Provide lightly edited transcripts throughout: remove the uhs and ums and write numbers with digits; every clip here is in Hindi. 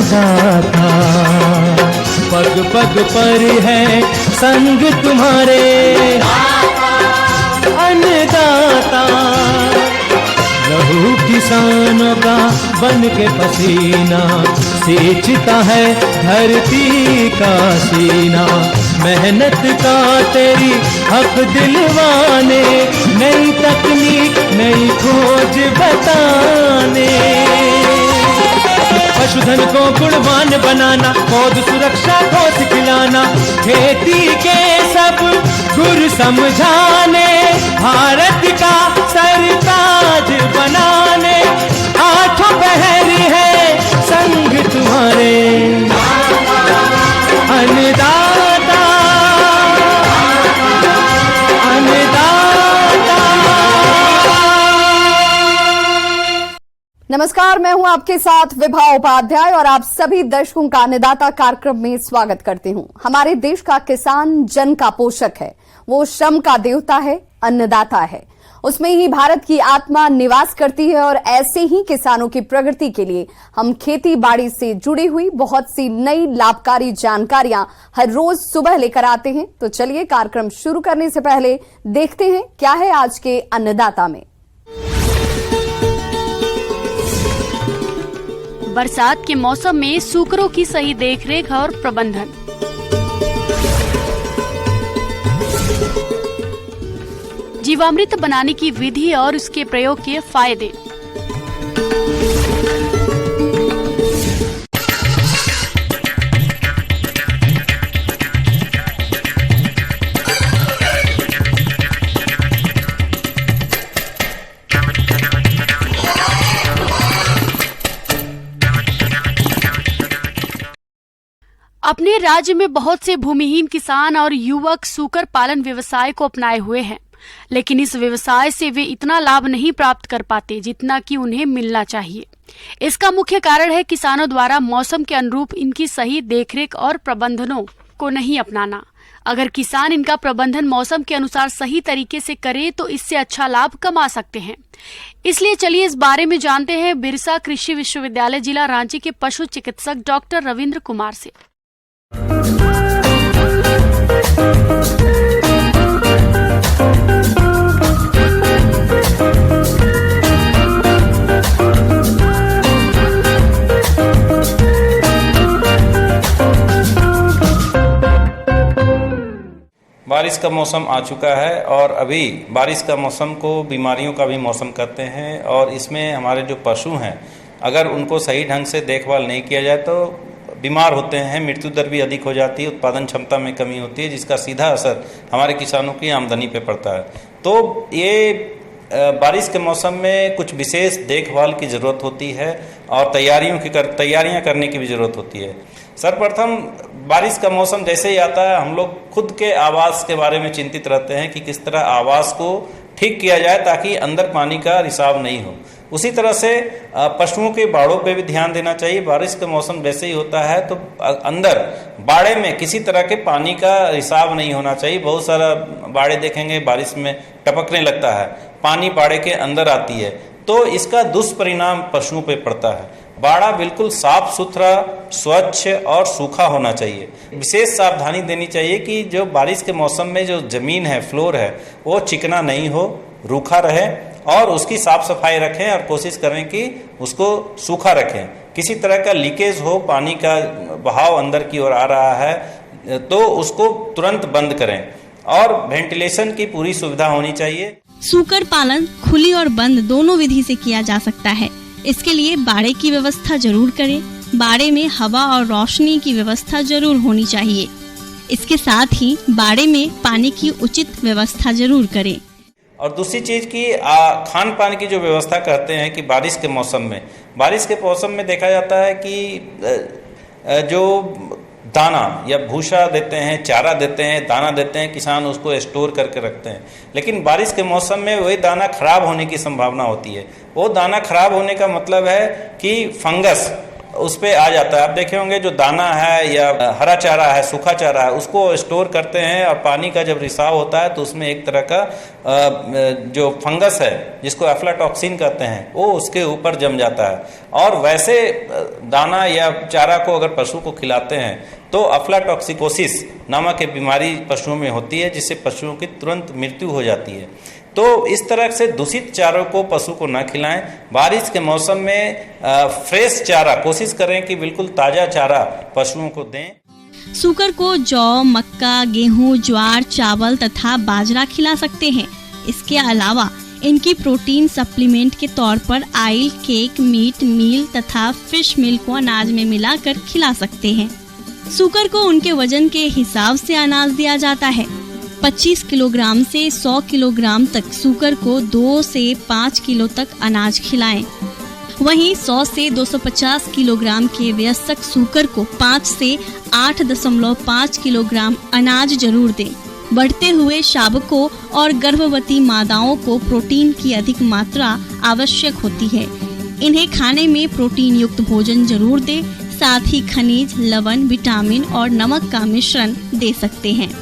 अन्नदाता, पग पग पर है संग तुम्हारे अन्नदाता। लहू किसानों का बन के पसीना सींचता है धरती का सीना। मेहनत का तेरी हक दिलवाने, नई तकनीक नई खोज बताने। पशुधन को गुणवान बनाना, पौध सुरक्षा को सिखलाना, खेती के सब गुर समझाने, भारत का सरताज बनाने। आठों पहर है संग तुम्हारे अन्नदाता, अन्नदाता। नमस्कार, मैं हूं आपके साथ विभा उपाध्याय और आप सभी दर्शकों का अन्नदाता कार्यक्रम में स्वागत करती हूं। हमारे देश का किसान जन का पोषक है, वो श्रम का देवता है, अन्नदाता है। उसमें ही भारत की आत्मा निवास करती है और ऐसे ही किसानों की प्रगति के लिए हम खेती बाड़ी से जुड़ी हुई बहुत सी नई लाभकारी जानकारियां हर रोज सुबह लेकर आते हैं। तो चलिए कार्यक्रम शुरू करने से पहले देखते हैं क्या है आज के अन्नदाता में। बरसात के मौसम में सूकरों की सही देखरेख और प्रबंधन। जीवामृत बनाने की विधि और उसके प्रयोग के फायदे। अपने राज्य में बहुत से भूमिहीन किसान और युवक सूकर पालन व्यवसाय को अपनाए हुए हैं, लेकिन इस व्यवसाय से वे इतना लाभ नहीं प्राप्त कर पाते जितना कि उन्हें मिलना चाहिए। इसका मुख्य कारण है किसानों द्वारा मौसम के अनुरूप इनकी सही देखरेख और प्रबंधनों को नहीं अपनाना। अगर किसान इनका प्रबंधन मौसम के अनुसार सही तरीके से करे तो इससे अच्छा लाभ कमा सकते हैं। इसलिए चलिए इस बारे में जानते हैं बिरसा कृषि विश्वविद्यालय जिला रांची के पशु चिकित्सक डॉक्टर रविंद्र कुमार से। बारिश का मौसम आ चुका है और अभी बारिश का मौसम को बीमारियों का भी मौसम कहते हैं। और इसमें हमारे जो पशु हैं, अगर उनको सही ढंग से देखभाल नहीं किया जाए तो बीमार होते हैं, मृत्यु दर भी अधिक हो जाती है, उत्पादन क्षमता में कमी होती है, जिसका सीधा असर हमारे किसानों की आमदनी पे पड़ता है। तो ये बारिश के मौसम में कुछ विशेष देखभाल की ज़रूरत होती है और तैयारियां करने की भी ज़रूरत होती है। सर्वप्रथम बारिश का मौसम जैसे ही आता है, हम लोग खुद के आवास के बारे में चिंतित रहते हैं कि किस तरह आवास को ठीक किया जाए ताकि अंदर पानी का रिसाव नहीं हो। उसी तरह से पशुओं के बाड़ों पे भी ध्यान देना चाहिए। बारिश का मौसम वैसे ही होता है तो अंदर बाड़े में किसी तरह के पानी का रिसाव नहीं होना चाहिए। बहुत सारा बाड़े देखेंगे बारिश में टपकने लगता है, पानी बाड़े के अंदर आती है, तो इसका दुष्परिणाम पशुओं पे पड़ता है। बाड़ा बिल्कुल साफ सुथरा, स्वच्छ और सूखा होना चाहिए। विशेष सावधानी देनी चाहिए कि जो बारिश के मौसम में जो जमीन है, फ्लोर है, वो चिकना नहीं हो, रूखा रहे और उसकी साफ सफाई रखें और कोशिश करें कि उसको सूखा रखें। किसी तरह का लीकेज हो, पानी का बहाव अंदर की ओर आ रहा है तो उसको तुरंत बंद करें और वेंटिलेशन की पूरी सुविधा होनी चाहिए। सूकर पालन खुली और बंद दोनों विधि से किया जा सकता है। इसके लिए बाड़े की व्यवस्था जरूर करें। बाड़े में हवा और रोशनी की व्यवस्था जरूर होनी चाहिए। इसके साथ ही बाड़े में पानी की उचित व्यवस्था जरूर करें। और दूसरी चीज़ की खान पान की जो व्यवस्था करते हैं कि बारिश के मौसम में देखा जाता है कि जो दाना या भूसा देते हैं, चारा देते हैं, दाना देते हैं, किसान उसको स्टोर करके रखते हैं। लेकिन बारिश के मौसम में वही दाना खराब होने की संभावना होती है। वो दाना खराब होने का मतलब है कि फंगस उस पे आ जाता है। आप देखे होंगे जो दाना है या हरा चारा है, सूखा चारा है, उसको स्टोर करते हैं और पानी का जब रिसाव होता है तो उसमें एक तरह का जो फंगस है जिसको एफ्लाटॉक्सिन कहते हैं वो उसके ऊपर जम जाता है। और वैसे दाना या चारा को अगर पशु को खिलाते हैं तो अफ्लाटॉक्सिकोसिस नामक एक बीमारी पशुओं में होती है जिससे पशुओं की तुरंत मृत्यु हो जाती है। तो इस तरह से दूषित चारों को पशु को न खिलाएं। बारिश के मौसम में फ्रेश चारा कोशिश करें कि बिल्कुल ताज़ा चारा पशुओं को दें। सूकर को जौ, मक्का, गेहूं, ज्वार, चावल तथा बाजरा खिला सकते हैं। इसके अलावा इनकी प्रोटीन सप्लीमेंट के तौर पर आइल, केक, मीट, मील तथा फिश मील को अनाज में मिलाकर खिला सकते हैं। सूकर को उनके वजन के हिसाब से अनाज दिया जाता है। 25 किलोग्राम से 100 किलोग्राम तक सूकर को 2 से 5 किलो तक अनाज खिलाएं। वहीं 100 से 250 किलोग्राम के वयस्क सूकर को 5 से 8.5 किलोग्राम अनाज जरूर दें। बढ़ते हुए शावकों और गर्भवती मादाओं को प्रोटीन की अधिक मात्रा आवश्यक होती है। इन्हें खाने में प्रोटीन युक्त भोजन जरूर दें। साथ ही खनिज, लवण, विटामिन और नमक का मिश्रण दे सकते हैं।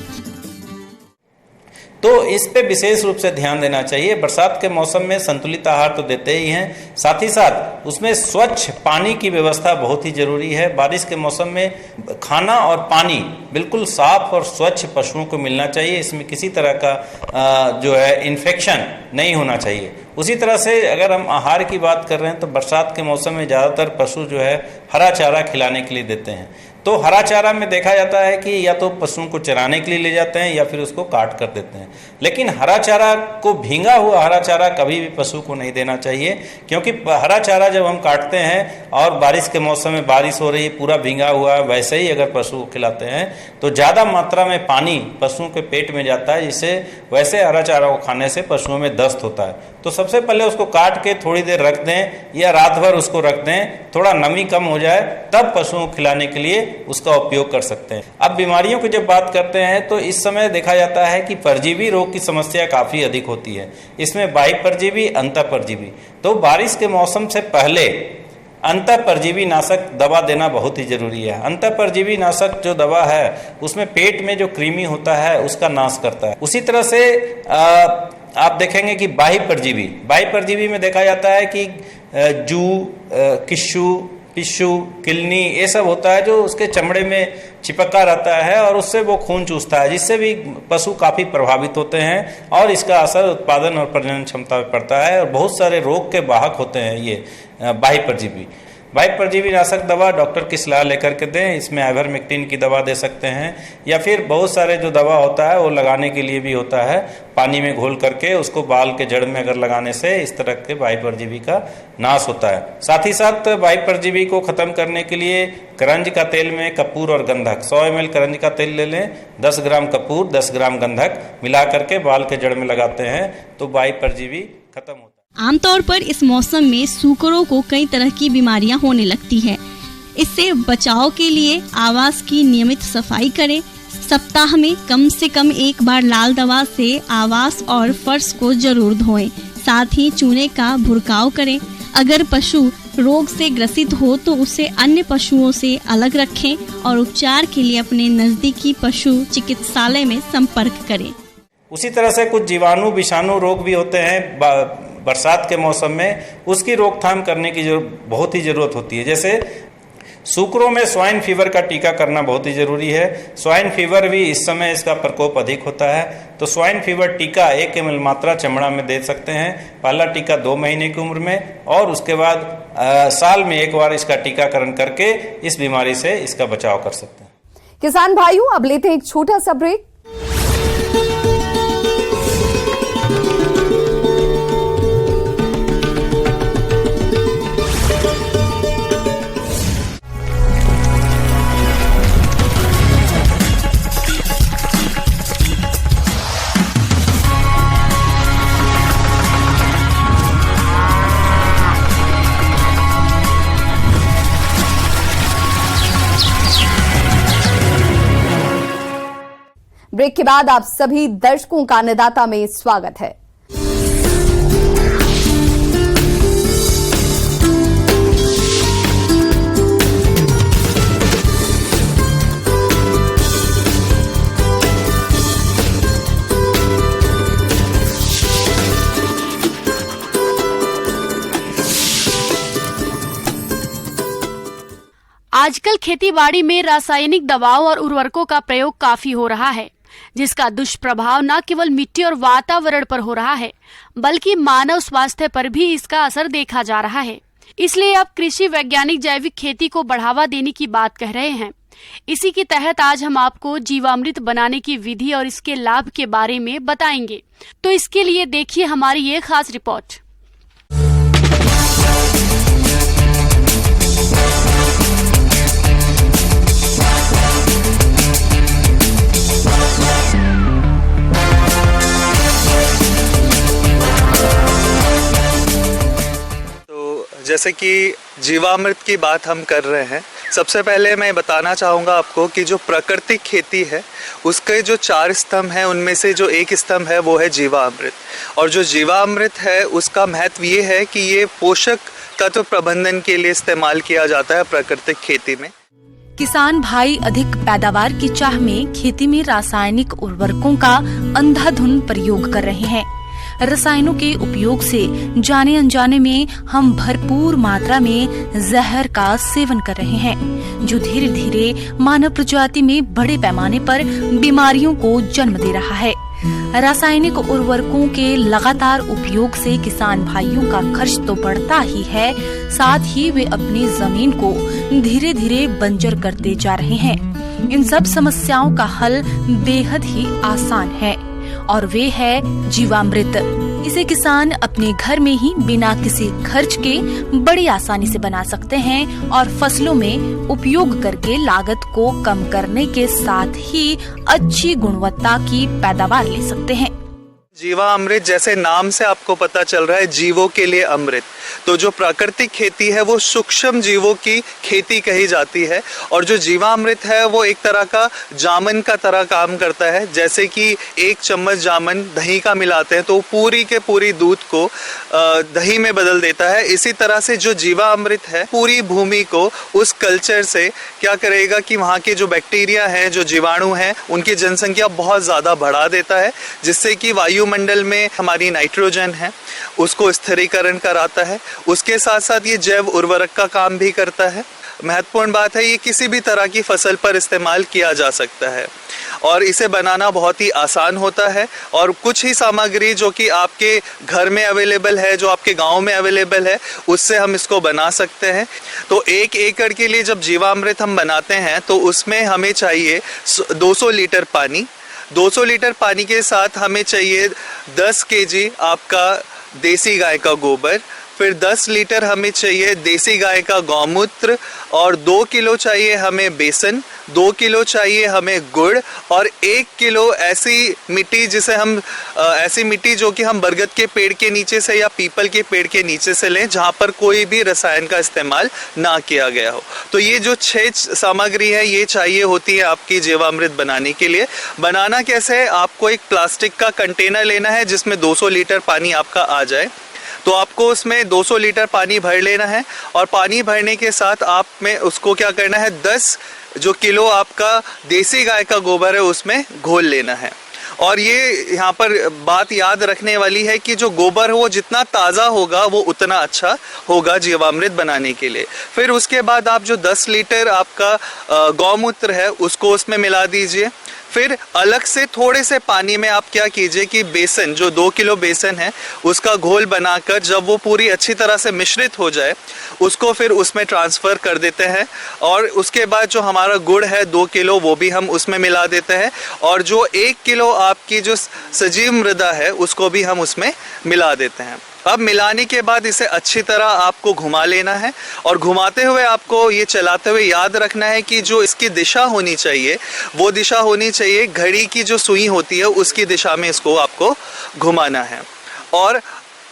तो इस पे विशेष रूप से ध्यान देना चाहिए। बरसात के मौसम में संतुलित आहार तो देते ही हैं, साथ ही साथ उसमें स्वच्छ पानी की व्यवस्था बहुत ही जरूरी है। बारिश के मौसम में खाना और पानी बिल्कुल साफ और स्वच्छ पशुओं को मिलना चाहिए। इसमें किसी तरह का जो है इन्फेक्शन नहीं होना चाहिए। उसी तरह से अगर हम आहार की बात कर रहे हैं तो बरसात के मौसम में ज़्यादातर पशु जो है हरा चारा खिलाने के लिए देते हैं। तो हरा चारा में देखा जाता है कि या तो पशुओं को चराने के लिए ले जाते हैं या फिर उसको काट कर देते हैं। लेकिन हरा चारा को भींगा हुआ हरा चारा कभी भी पशु को नहीं देना चाहिए, क्योंकि हरा चारा जब हम काटते हैं और बारिश के मौसम में बारिश हो रही है, पूरा भींगा हुआ है, वैसे ही अगर पशु को खिलाते हैं तो ज़्यादा मात्रा में पानी पशुओं के पेट में जाता है, जिससे वैसे हरा चारा को खाने से पशुओं में दस्त होता है। तो सबसे पहले उसको काट के थोड़ी देर रख दें या रात भर उसको रख दें, थोड़ा नमी कम हो जाए तब पशुओं को खिलाने के लिए उसका उपयोग कर सकते हैं। अब बीमारियों की जब बात करते हैं तो इस समय देखा जाता है कि परजीवी रोग की समस्या काफ़ी अधिक होती है। इसमें बाह्य परजीवी, अंतः परजीवी। तो बारिश के मौसम से पहले अंतः परजीवी नाशक दवा देना बहुत ही जरूरी है। अंतः परजीवी नाशक जो दवा है उसमें पेट में जो कृमि होता है उसका नाश करता है। उसी तरह से आप देखेंगे कि बाह्य परजीवी में देखा जाता है कि जू, किस्सू, पिस्सू, किलनी, ये सब होता है जो उसके चमड़े में चिपका रहता है और उससे वो खून चूसता है, जिससे भी पशु काफ़ी प्रभावित होते हैं और इसका असर उत्पादन और प्रजनन क्षमता पर पड़ता है और बहुत सारे रोग के वाहक होते हैं ये बाह्य परजीवी। बाह्य परजीवी नाशक दवा डॉक्टर की सलाह लेकर के दें। इसमें आइवरमेक्टिन की दवा दे सकते हैं या फिर बहुत सारे जो दवा होता है वो लगाने के लिए भी होता है, पानी में घोल करके उसको बाल के जड़ में अगर लगाने से इस तरह के बाह्य परजीवी का नाश होता है। साथ ही साथ बाह्य परजीवी को खत्म करने के लिए करंज का तेल में कपूर और गंधक 100 ml करंज का तेल ले लें, 10 ग्राम कपूर, 10 ग्राम गंधक मिला करके बाल के जड़ में लगाते हैं तो बाह्य परजीवी खत्म होता है। आमतौर पर इस मौसम में सूकरों को कई तरह की बीमारियां होने लगती है। इससे बचाव के लिए आवास की नियमित सफाई करें। सप्ताह में कम से कम एक बार लाल दवा से आवास और फर्श को जरूर धोएं। साथ ही चूने का भुरकाव करें। अगर पशु रोग से ग्रसित हो तो उसे अन्य पशुओं से अलग रखें और उपचार के लिए अपने नजदीकी पशु चिकित्सालय में संपर्क करें। उसी तरह से कुछ जीवाणु विषाणु रोग भी होते हैं बरसात के मौसम में, उसकी रोकथाम करने की बहुत ही ज़रूरत होती है। जैसे सूकरों में स्वाइन फीवर का टीका करना बहुत ही ज़रूरी है। स्वाइन फीवर भी इस समय इसका प्रकोप अधिक होता है, तो स्वाइन फीवर टीका 1 ml मात्रा चमड़ा में दे सकते हैं। पहला टीका 2 महीने की उम्र में और उसके बाद साल में एक बार इसका टीकाकरण करके इस बीमारी से इसका बचाव कर सकते हैं। किसान भाइयों, अब लेते हैं एक छोटा सा ब्रेक। ब्रेक के बाद आप सभी दर्शकों का अन्नदाता में स्वागत है। खेती बाड़ी में रासायनिक दवाओं और उर्वरकों का प्रयोग काफी हो रहा है, जिसका दुष्प्रभाव न केवल मिट्टी और वातावरण पर हो रहा है, बल्कि मानव स्वास्थ्य पर भी इसका असर देखा जा रहा है। इसलिए अब कृषि वैज्ञानिक जैविक खेती को बढ़ावा देने की बात कह रहे हैं। इसी के तहत आज हम आपको जीवामृत बनाने की विधि और इसके लाभ के बारे में बताएंगे। तो इसके लिए देखिए हमारी ये खास रिपोर्ट। जैसे कि जीवामृत की बात हम कर रहे हैं, सबसे पहले मैं बताना चाहूँगा आपको कि जो प्राकृतिक खेती है उसके जो 4 स्तंभ हैं उनमें से जो एक स्तंभ है वो है जीवामृत। और जो जीवामृत है उसका महत्व ये है कि ये पोषक तत्व प्रबंधन के लिए इस्तेमाल किया जाता है प्राकृतिक खेती में। किसान भाई अधिक पैदावार की चाह में खेती में रासायनिक उर्वरकों का अंधाधुंध प्रयोग कर रहे हैं। रसायनों के उपयोग से जाने अनजाने में हम भरपूर मात्रा में जहर का सेवन कर रहे हैं, जो धीरे धीरे मानव प्रजाति में बड़े पैमाने पर बीमारियों को जन्म दे रहा है। रासायनिक उर्वरकों के लगातार उपयोग से किसान भाइयों का खर्च तो बढ़ता ही है, साथ ही वे अपनी जमीन को धीरे धीरे बंजर करते जा रहे हैं। इन सब समस्याओं का हल बेहद ही आसान है और वे है जीवामृत। इसे किसान अपने घर में ही बिना किसी खर्च के बड़ी आसानी से बना सकते हैं और फसलों में उपयोग करके लागत को कम करने के साथ ही अच्छी गुणवत्ता की पैदावार ले सकते हैं। जीवामृत जैसे नाम से आपको पता चल रहा है, जीवों के लिए अमृत। तो जो प्राकृतिक खेती है वो सूक्ष्म जीवों की खेती कही जाती है और जो जीवामृत है वो एक तरह का जामन का तरह काम करता है। जैसे कि 1 चम्मच जामन दही का मिलाते हैं तो पूरी के पूरी दूध को दही में बदल देता है। इसी तरह से जो जीवामृत है पूरी भूमि को उस कल्चर से क्या करेगा कि वहाँ के जो बैक्टीरिया हैं, जो जीवाणु हैं, उनकी जनसंख्या बहुत ज़्यादा बढ़ा देता है, जिससे कि वायुमंडल में हमारी नाइट्रोजन है उसको स्थिरीकरण कराता है। उसके साथ साथ ये जैव उर्वरक का काम भी करता है। महत्वपूर्ण बात है, ये किसी भी तरह की फसल पर इस्तेमाल किया जा सकता है और इसे बनाना बहुत ही आसान होता है। और कुछ ही सामग्री जो कि आपके घर में अवेलेबल है, जो आपके गांव में अवेलेबल है, उससे हम इसको बना सकते हैं। तो 1 एकड़ के लिए जब जीवामृत हम बनाते हैं तो उसमें हमें चाहिए 200 लीटर पानी। 200 लीटर पानी के साथ हमें चाहिए 10 केजी आपका देसी गाय का गोबर, फिर 10 लीटर हमें चाहिए देसी गाय का गौमूत्र और 2 किलो चाहिए हमें बेसन, 2 किलो चाहिए हमें गुड़ और 1 किलो ऐसी मिट्टी जिसे हम ऐसी मिट्टी जो कि हम बरगद के पेड़ के नीचे से या पीपल के पेड़ के नीचे से लें, जहाँ पर कोई भी रसायन का इस्तेमाल ना किया गया हो। तो ये जो 6 सामग्री है ये चाहिए होती है आपकी जीवामृत बनाने के लिए। बनाना कैसे है, आपको एक प्लास्टिक का कंटेनर लेना है जिसमें 200 लीटर पानी आपका आ जाए। तो आपको उसमें 200 लीटर पानी भर लेना है और पानी भरने के साथ आप में उसको क्या करना है, 10 जो किलो आपका देसी गाय का गोबर है उसमें घोल लेना है। और ये यहाँ पर बात याद रखने वाली है कि जो गोबर है वो जितना ताज़ा होगा वो उतना अच्छा होगा जीवामृत बनाने के लिए। फिर उसके बाद आप जो 10 लीटर आपका गौमूत्र है उसको उसमें मिला दीजिए। फिर अलग से थोड़े से पानी में आप क्या कीजिए कि बेसन, जो 2 किलो बेसन है उसका घोल बनाकर जब वो पूरी अच्छी तरह से मिश्रित हो जाए उसको फिर उसमें ट्रांसफ़र कर देते हैं। और उसके बाद जो हमारा गुड़ है 2 किलो वो भी हम उसमें मिला देते हैं और जो 1 किलो आपकी जो सजीव मृदा है उसको भी हम उसमें मिला देते हैं। अब मिलाने के बाद इसे अच्छी तरह आपको घुमा लेना है और घुमाते हुए आपको ये चलाते हुए याद रखना है कि जो इसकी दिशा होनी चाहिए वो दिशा होनी चाहिए घड़ी की जो सुई होती है उसकी दिशा में इसको आपको घुमाना है। और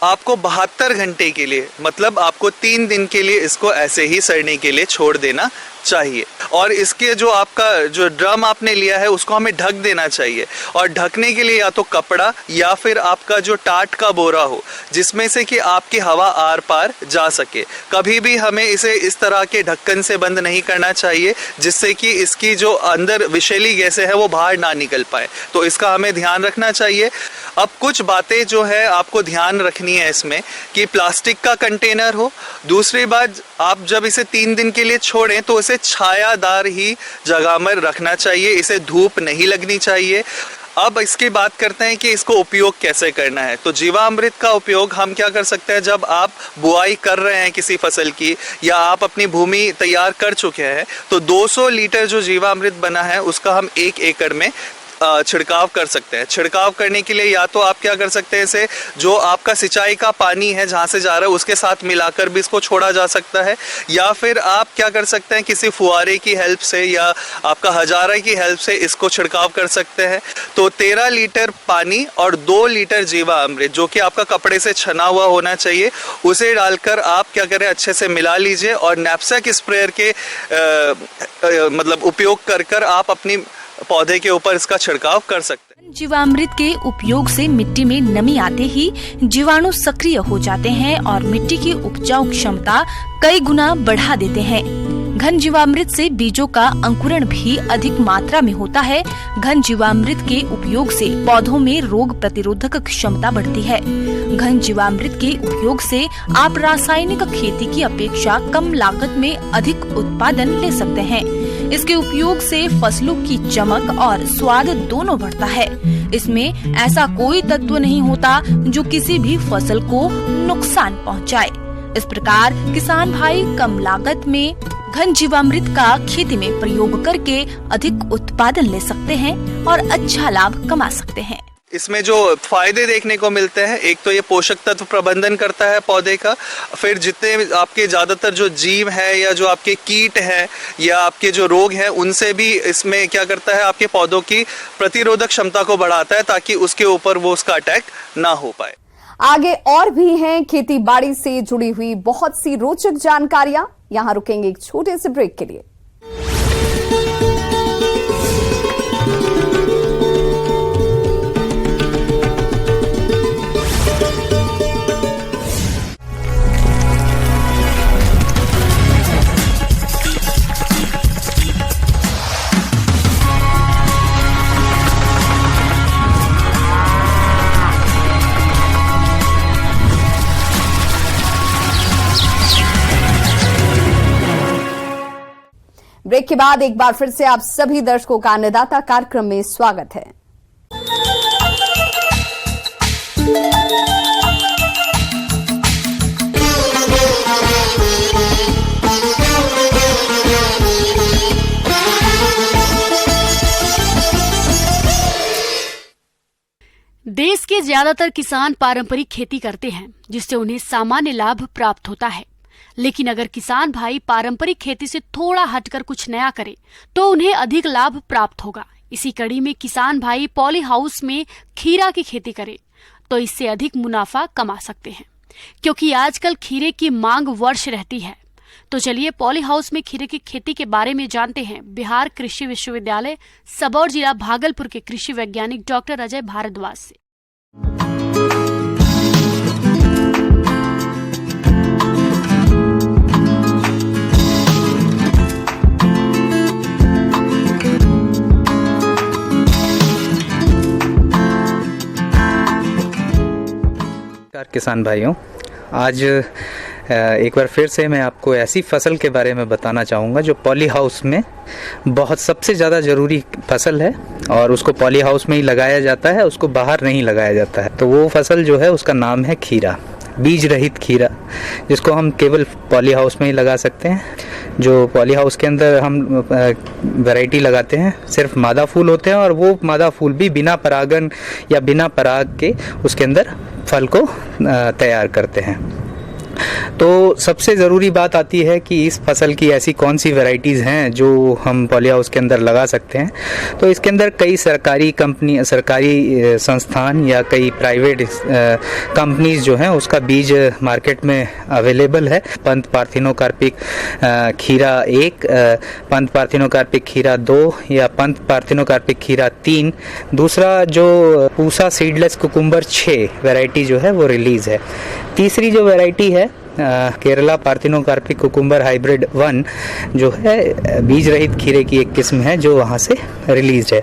आपको 72 घंटे के लिए, मतलब आपको 3 दिन के लिए इसको ऐसे ही सड़ने के लिए छोड़ देना चाहिए। और इसके जो आपका जो ड्रम आपने लिया है उसको हमें ढक देना चाहिए और ढकने के लिए या तो कपड़ा या फिर आपका जो टाट का बोरा हो जिसमें से कि आपकी हवा आर पार जा सके। कभी भी हमें इसे इस तरह के ढक्कन से बंद नहीं करना चाहिए जिससे कि इसकी जो अंदर विषैली गैसें हैं वो बाहर ना निकल पाए। तो इसका हमें ध्यान रखना चाहिए। अब कुछ बातें जो है आपको ध्यान रखनी है इसमें कि प्लास्टिक का कंटेनर हो हो। दूसरी बात, आप जब इसे 3 दिन के लिए छोड़ें तो इसे छायादार ही जगह में रखना चाहिए, इसे धूप नहीं लगनी चाहिए। अब इसकी बात करते हैं कि इसको उपयोग कैसे करना है। तो जीवामृत का उपयोग हम क्या कर सकते हैं, जब आप बुआई कर रहे हैं किसी फसल की या आप अपनी भूमि तैयार कर चुके हैं तो 200 लीटर जो जीवामृत बना है उसका हम 1 एकड़ में छिड़काव कर सकते हैं। छिड़काव करने के लिए या तो आप क्या कर सकते हैं, इसे जो आपका सिंचाई का पानी है जहाँ से जा रहा है उसके साथ मिलाकर भी इसको छोड़ा जा सकता है, या फिर आप क्या कर सकते हैं, किसी फुहारे की हेल्प से या आपका हजारा की हेल्प से इसको छिड़काव कर सकते हैं। तो 13 लीटर पानी और 2 लीटर जीवामृत जो कि आपका कपड़े से छना हुआ होना चाहिए, उसे डालकर आप क्या करें, अच्छे से मिला लीजिए और नैपसैक स्प्रेयर के मतलब उपयोग कर आप अपनी पौधे के ऊपर इसका छिड़काव कर सकते हैं। जीवामृत के उपयोग से मिट्टी में नमी आते ही जीवाणु सक्रिय हो जाते हैं और मिट्टी की उपजाऊ क्षमता कई गुना बढ़ा देते हैं। घन जीवामृत से बीजों का अंकुरण भी अधिक मात्रा में होता है। घन जीवामृत के उपयोग से पौधों में रोग प्रतिरोधक क्षमता बढ़ती है। घन जीवामृत के उपयोग से आप रासायनिक खेती की अपेक्षा कम लागत में अधिक उत्पादन ले सकते हैं। इसके उपयोग से फसलों की चमक और स्वाद दोनों बढ़ता है। इसमें ऐसा कोई तत्व नहीं होता जो किसी भी फसल को नुकसान पहुंचाए। इस प्रकार किसान भाई कम लागत में घन जीवामृत का खेती में प्रयोग करके अधिक उत्पादन ले सकते हैं और अच्छा लाभ कमा सकते हैं। इसमें जो फायदे देखने को मिलते हैं, एक तो ये पोषक तत्व प्रबंधन करता है पौधे का, फिर जितने आपके ज्यादातर जो जीव है या जो आपके कीट हैं या आपके जो रोग हैं उनसे भी इसमें क्या करता है, आपके पौधों की प्रतिरोधक क्षमता को बढ़ाता है ताकि उसके ऊपर वो उसका अटैक ना हो पाए। आगे और भी हैं खेती बाड़ी से जुड़ी हुई बहुत सी रोचक जानकारियां। यहां रुकेंगे एक छोटे से ब्रेक के लिए। ब्रेक के बाद एक बार फिर से आप सभी दर्शकों का अन्नदाता कार्यक्रम में स्वागत है। देश के ज्यादातर किसान पारंपरिक खेती करते हैं जिससे उन्हें सामान्य लाभ प्राप्त होता है। लेकिन अगर किसान भाई पारंपरिक खेती से थोड़ा हटकर कुछ नया करे तो उन्हें अधिक लाभ प्राप्त होगा। इसी कड़ी में किसान भाई पॉली हाउस में खीरा की खेती करें तो इससे अधिक मुनाफा कमा सकते हैं, क्योंकि आजकल खीरे की मांग वर्ष रहती है। तो चलिए पॉली हाउस में खीरे की खेती के बारे में जानते हैं बिहार कृषि विश्वविद्यालय सबौर जिला भागलपुर के कृषि वैज्ञानिक डॉक्टर अजय भारद्वाज से। किसान भाइयों, आज एक बार फिर से मैं आपको ऐसी फसल के बारे में बताना चाहूँगा जो पॉली हाउस में बहुत सबसे ज़्यादा ज़रूरी फसल है और उसको पॉली हाउस में ही लगाया जाता है, उसको बाहर नहीं लगाया जाता है। तो वो फसल जो है उसका नाम है खीरा, बीज रहित खीरा, जिसको हम केवल पॉली हाउस में ही लगा सकते हैं। जो पॉली हाउस के अंदर हम वैरायटी लगाते हैं, सिर्फ मादा फूल होते हैं और वो मादा फूल भी बिना परागन या बिना पराग के उसके अंदर फल को तैयार करते हैं। तो सबसे ज़रूरी बात आती है कि इस फसल की ऐसी कौन सी वैरायटीज़ हैं जो हम पॉली हाउस के अंदर लगा सकते हैं। तो इसके अंदर कई सरकारी संस्थान या कई प्राइवेट कंपनीज जो हैं उसका बीज मार्केट में अवेलेबल है। पंत पार्थिनोकार्पिक खीरा 1, पंत पार्थिनोकार्पिक खीरा 2 या पंत पार्थिनोकार्पिक खीरा 3। दूसरा जो पूसा सीडलेस कुकुम्बर 6 वैरायटी जो है वो रिलीज़ है। तीसरी जो वैरायटी है केरला पार्थिनोकार्पिक कुकुम्बर हाइब्रिड 1 जो है बीज रहित खीरे की एक किस्म है जो वहाँ से रिलीज है।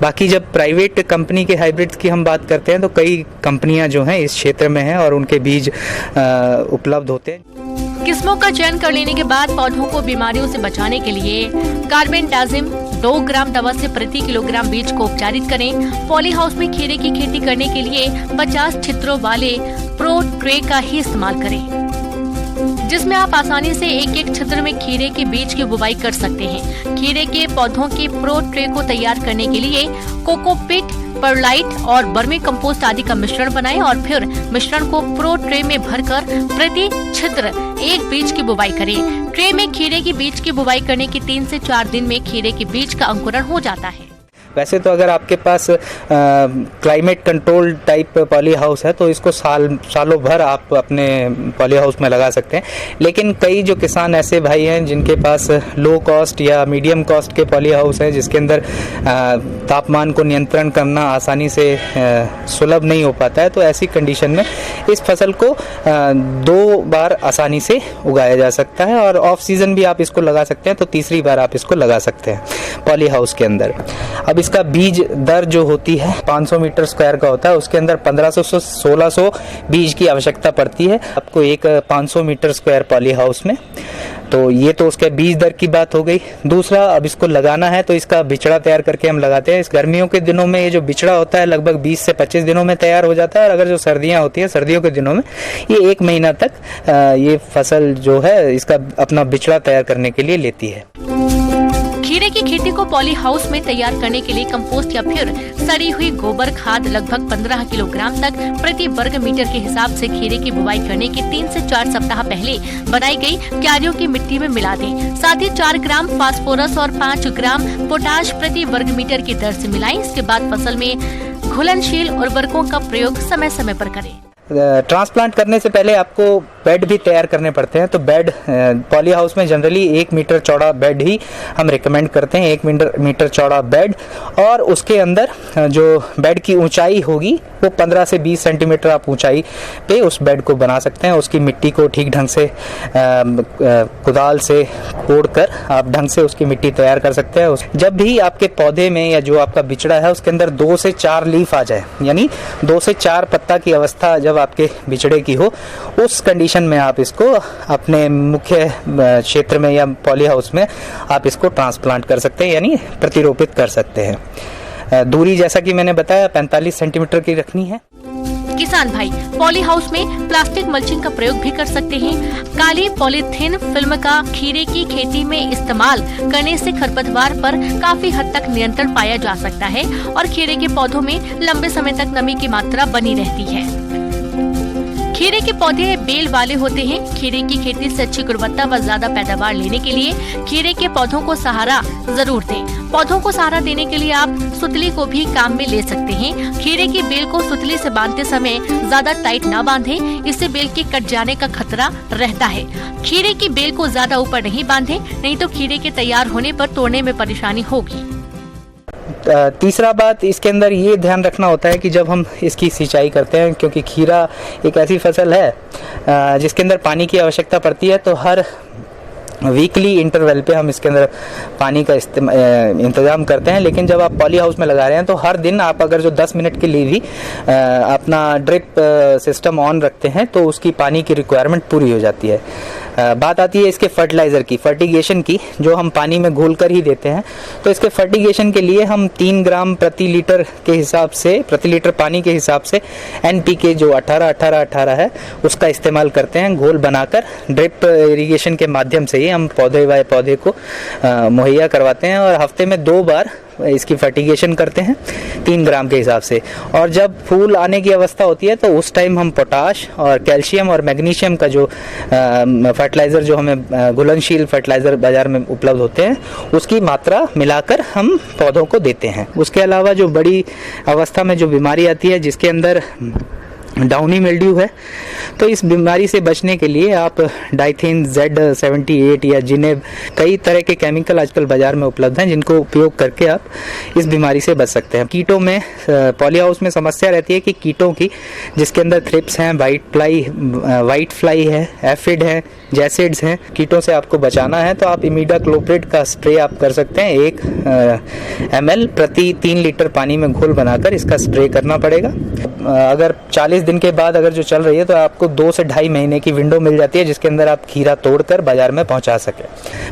बाकी जब प्राइवेट कंपनी के हाइब्रिड्स की हम बात करते हैं तो कई कंपनियां जो हैं इस क्षेत्र में हैं और उनके बीज उपलब्ध होते हैं। किस्मों का चयन कर लेने के बाद पौधों को बीमारियों से बचाने के लिए कार्बेंडाजिम 2 ग्राम दवा से प्रति किलोग्राम बीज को उपचारित करें। पॉली हाउस में खीरे की खेती करने के लिए 50 छिद्रों वाले प्रो ट्रे का ही इस्तेमाल करें, जिसमें आप आसानी से एक छिद्र में खीरे के बीज की बुवाई कर सकते हैं। खीरे के पौधों के प्रो ट्रे को तैयार करने के लिए कोकोपीट, परलाइट और बर्मी कंपोस्ट आदि का मिश्रण बनाएं और फिर मिश्रण को प्रो ट्रे में भरकर प्रति छिद्र एक बीज की बुवाई करें। ट्रे में खीरे की बीज की बुवाई करने के 3 से 4 दिन में खीरे के बीज का अंकुरण हो जाता है। वैसे तो अगर आपके पास climate control type poly house है तो इसको सालों भर आप अपने पॉली हाउस में लगा सकते हैं, लेकिन कई जो किसान ऐसे भाई हैं जिनके पास लो कॉस्ट या मीडियम कॉस्ट के पॉली हाउस हैं जिसके अंदर तापमान को नियंत्रण करना आसानी से सुलभ नहीं हो पाता है, तो ऐसी कंडीशन में इस फसल को 2 बार आसानी से उगाया जा सकता है और ऑफ सीजन भी आप इसको लगा सकते हैं, तो तीसरी बार आप इसको लगा सकते हैं पॉली हाउस के अंदर। अब इसका बीज दर जो होती है 500 मीटर स्क्वायर का होता है, उसके अंदर 1500 से 1600 बीज की आवश्यकता पड़ती है आपको एक 500 मीटर स्क्वायर पॉली हाउस में। तो ये तो उसके बीज दर की बात हो गई। दूसरा, अब इसको लगाना है तो इसका बिचड़ा तैयार करके हम लगाते हैं। इस गर्मियों के दिनों में ये जो बिचड़ा होता है लगभग 20 से 25 दिनों में तैयार हो जाता है, और अगर जो सर्दियां होती है सर्दियों के दिनों में ये 1 महीना तक ये फसल जो है इसका अपना बिचड़ा तैयार करने के लिए लेती है। खीरे की खेती को पॉली हाउस में तैयार करने के लिए कंपोस्ट या फिर सड़ी हुई गोबर खाद लगभग 15 किलोग्राम तक प्रति वर्ग मीटर के हिसाब से खीरे की बुवाई करने के 3 से 4 सप्ताह पहले बनाई गई क्यारियों की मिट्टी में मिला दें। साथ ही 4 ग्राम फास्फोरस और 5 ग्राम पोटाश प्रति वर्ग मीटर की दर से मिलाएं। इसके बाद फसल में घुलनशील उर्वरकों का प्रयोग समय समय पर करें। ट्रांसप्लांट करने से पहले आपको बेड भी तैयार करने पड़ते हैं, तो बेड पॉली हाउस में जनरली 1 मीटर चौड़ा बेड ही हम रिकमेंड करते हैं, 1 मीटर चौड़ा बेड, और उसके अंदर जो बेड की ऊंचाई होगी वो 15 से 20 सेंटीमीटर आप ऊंचाई पे उस बेड को बना सकते हैं। उसकी मिट्टी को ठीक ढंग से कुदाल से खोदकर आप ढंग से उसकी मिट्टी तैयार कर सकते हैं। जब भी आपके पौधे में या जो आपका बिचड़ा है उसके अंदर 2 से 4 लीफ आ जाए, यानी 2 से 4 पत्ता की अवस्था जब आपके बिचड़े की हो, उस कंडीशन में आप इसको अपने मुख्य क्षेत्र में या पॉली हाउस में आप इसको ट्रांसप्लांट कर सकते हैं, यानी प्रतिरोपित कर सकते हैं। दूरी जैसा कि मैंने बताया 45 सेंटीमीटर की रखनी है। किसान भाई पॉली हाउस में प्लास्टिक मल्चिंग का प्रयोग भी कर सकते हैं। काली पॉलीथीन फिल्म का खीरे की खेती में इस्तेमाल करने से खरपतवार पर काफी हद तक नियंत्रण पाया जा सकता है और खीरे के पौधों में लंबे समय तक नमी की मात्रा बनी रहती है। खीरे के पौधे बेल वाले होते हैं। खीरे की खेती से अच्छी गुणवत्ता व ज्यादा पैदावार लेने के लिए खीरे के पौधों को सहारा जरूर दें। पौधों को सहारा देने के लिए आप सुतली को भी काम में ले सकते हैं। खीरे की बेल को सुतली से बांधते समय ज्यादा टाइट न बांधें, इससे बेल के कट जाने का खतरा रहता है। खीरे की बेल को ज्यादा ऊपर नहीं बांधें, नहीं तो खीरे के तैयार होने पर तोड़ने में परेशानी होगी। तीसरा बात इसके अंदर ये ध्यान रखना होता है कि जब हम इसकी सिंचाई करते हैं, क्योंकि खीरा एक ऐसी फसल है जिसके अंदर पानी की आवश्यकता पड़ती है, तो हर वीकली इंटरवल पे हम इसके अंदर पानी का इंतजाम करते हैं। लेकिन जब आप पॉली हाउस में लगा रहे हैं तो हर दिन आप अगर जो 10 मिनट के लिए भी अपना ड्रिप सिस्टम ऑन रखते हैं तो उसकी पानी की रिक्वायरमेंट पूरी हो जाती है। बात आती है इसके फर्टिलाइज़र की, फर्टिगेशन की, जो हम पानी में घोल कर ही देते हैं। तो इसके फर्टिगेशन के लिए हम 3 ग्राम प्रति लीटर के हिसाब से, प्रति लीटर पानी के हिसाब से NPK जो 18-18-18 है उसका इस्तेमाल करते हैं। घोल बनाकर ड्रिप इरिगेशन के माध्यम से ही हम पौधे को मुहैया करवाते हैं और हफ्ते में 2 बार इसकी फर्टिगेशन करते हैं 3 ग्राम के हिसाब से। और जब फूल आने की अवस्था होती है तो उस टाइम हम पोटाश और कैल्शियम और मैग्नीशियम का जो फर्टिलाइज़र, जो हमें घुलनशील फर्टिलाइज़र बाज़ार में उपलब्ध होते हैं, उसकी मात्रा मिलाकर हम पौधों को देते हैं। उसके अलावा जो बड़ी अवस्था में जो बीमारी आती है जिसके अंदर डाउनी मिल्ड्यू है, तो इस बीमारी से बचने के लिए आप डाइथेन Z78 या जिनेब, कई तरह के केमिकल आजकल बाजार में उपलब्ध हैं जिनको उपयोग करके आप इस बीमारी से बच सकते हैं। कीटों में पॉली हाउस में समस्या रहती है कि कीटों की, जिसके अंदर थ्रिप्स हैं, वाइट फ्लाई है, एफिड है, जैसिड्स हैं, कीटों से आपको बचाना है तो आप इमिडाक्लोप्रिड का स्प्रे आप कर सकते हैं। 1 ml प्रति 3 लीटर पानी में घोल बनाकर इसका स्प्रे करना पड़ेगा। अगर 40 दिन के बाद अगर जो चल रही है तो आपको 2 से 2.5 महीने की विंडो मिल जाती है, जिसके अंदर आप खीरा तोड़कर बाजार में पहुंचा सके।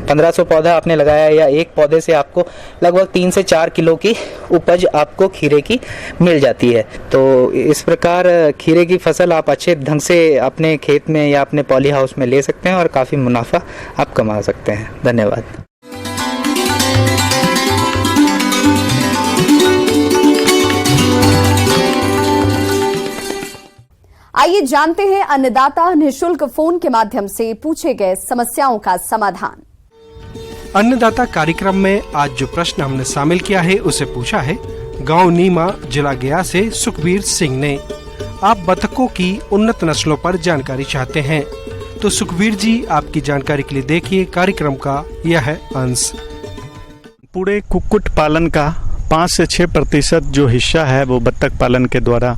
1500 पौधा आपने लगाया या एक पौधे से आपको लगभग 3 से 4 किलो की उपज आपको खीरे की मिल जाती है। तो इस प्रकार खीरे की फसल आप अच्छे ढंग से अपने खेत में या अपने पॉली हाउस में ले सकते हैं और काफ़ी मुनाफा आप कमा सकते हैं। धन्यवाद। आइए जानते हैं अन्नदाता निःशुल्क फोन के माध्यम से पूछे गए समस्याओं का समाधान। अन्नदाता कार्यक्रम में आज जो प्रश्न हमने शामिल किया है उसे पूछा है गांव नीमा, जिला गया से सुखबीर सिंह ने। आप बतखों की उन्नत नस्लों पर जानकारी चाहते हैं तो सुखबीर जी आपकी जानकारी के लिए देखिए कार्यक्रम का यह अंश। पूरे कुक्कुट पालन का 5 से 6% जो हिस्सा है वो बत्तख पालन के द्वारा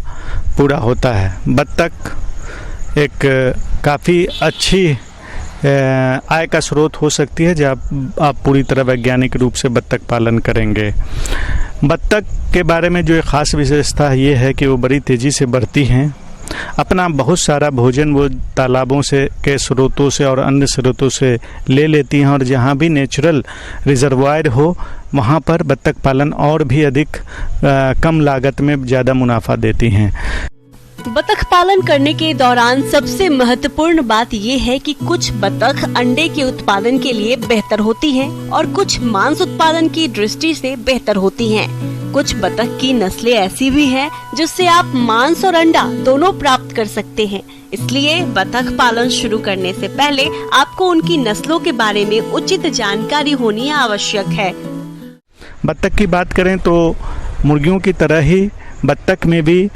पूरा होता है। बत्तख एक काफ़ी अच्छी आय का स्रोत हो सकती है जब आप पूरी तरह वैज्ञानिक रूप से बत्तख पालन करेंगे। बत्तख के बारे में जो एक ख़ास विशेषता ये है कि वो बड़ी तेज़ी से बढ़ती हैं। अपना बहुत सारा भोजन वो तालाबों से के स्रोतों से और अन्य स्रोतों से ले लेती हैं और जहाँ भी नेचुरल रिजर्वायर हो वहाँ पर बत्तख पालन और भी अधिक कम लागत में ज़्यादा मुनाफा देती हैं। बतख पालन करने के दौरान सबसे महत्वपूर्ण बात ये है कि कुछ बतख अंडे के उत्पादन के लिए बेहतर होती हैं और कुछ मांस उत्पादन की दृष्टि से बेहतर होती हैं। कुछ बतख की नस्लें ऐसी भी हैं जिससे आप मांस और अंडा दोनों प्राप्त कर सकते हैं। इसलिए बतख पालन शुरू करने से पहले आपको उनकी नस्लों के बारे में उचित जानकारी होनी आवश्यक है। बत्तख की बात करें तो मुर्गियों की तरह ही बत्तख में भी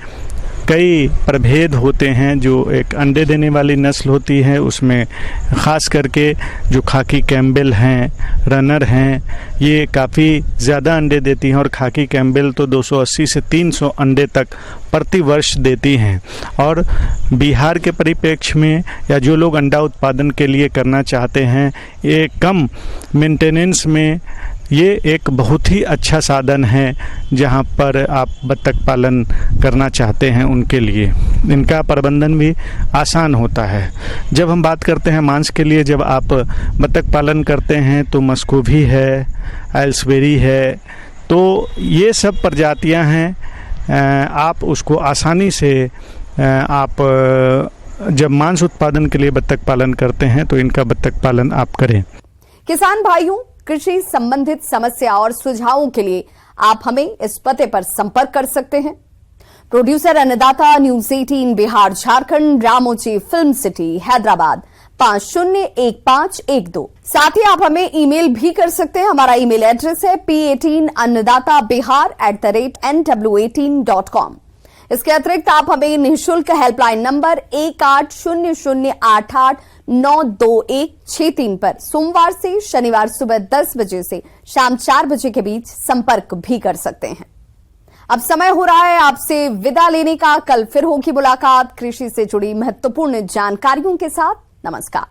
कई प्रभेद होते हैं। जो एक अंडे देने वाली नस्ल होती है उसमें ख़ास करके जो खाकी कैम्बेल हैं, रनर हैं, ये काफ़ी ज़्यादा अंडे देती हैं और खाकी कैम्बेल तो 280 से 300 अंडे तक प्रति वर्ष देती हैं। और बिहार के परिप्रेक्ष्य में या जो लोग अंडा उत्पादन के लिए करना चाहते हैं, ये कम मेंटेनेंस में ये एक बहुत ही अच्छा साधन है जहाँ पर आप बत्तख पालन करना चाहते हैं उनके लिए। इनका प्रबंधन भी आसान होता है। जब हम बात करते हैं मांस के लिए, जब आप बत्तख पालन करते हैं तो मस्कोवी है, एल्सबेरी है, तो ये सब प्रजातियां हैं। आप उसको आसानी से आप जब मांस उत्पादन के लिए बत्तख पालन करते हैं तो इनका बत्तख पालन आप करें। किसान भाइयों, कृषि संबंधित समस्या और सुझावों के लिए आप हमें इस पते पर संपर्क कर सकते हैं। Producer Annadata, news 18 Bihar Jharkhand, Ramoji film city Hyderabad 501512। साथ ही आप हमें ईमेल भी कर सकते हैं। हमारा ईमेल एड्रेस है p18annadatabihar@nw18.com। इसके अतिरिक्त आप हमें निःशुल्क हेल्पलाइन नंबर 1800889216 पर सोमवार से शनिवार सुबह 10 बजे से शाम 4 बजे के बीच संपर्क भी कर सकते हैं। अब समय हो रहा है आपसे विदा लेने का। कल फिर होगी मुलाकात कृषि से जुड़ी महत्वपूर्ण जानकारियों के साथ। नमस्कार।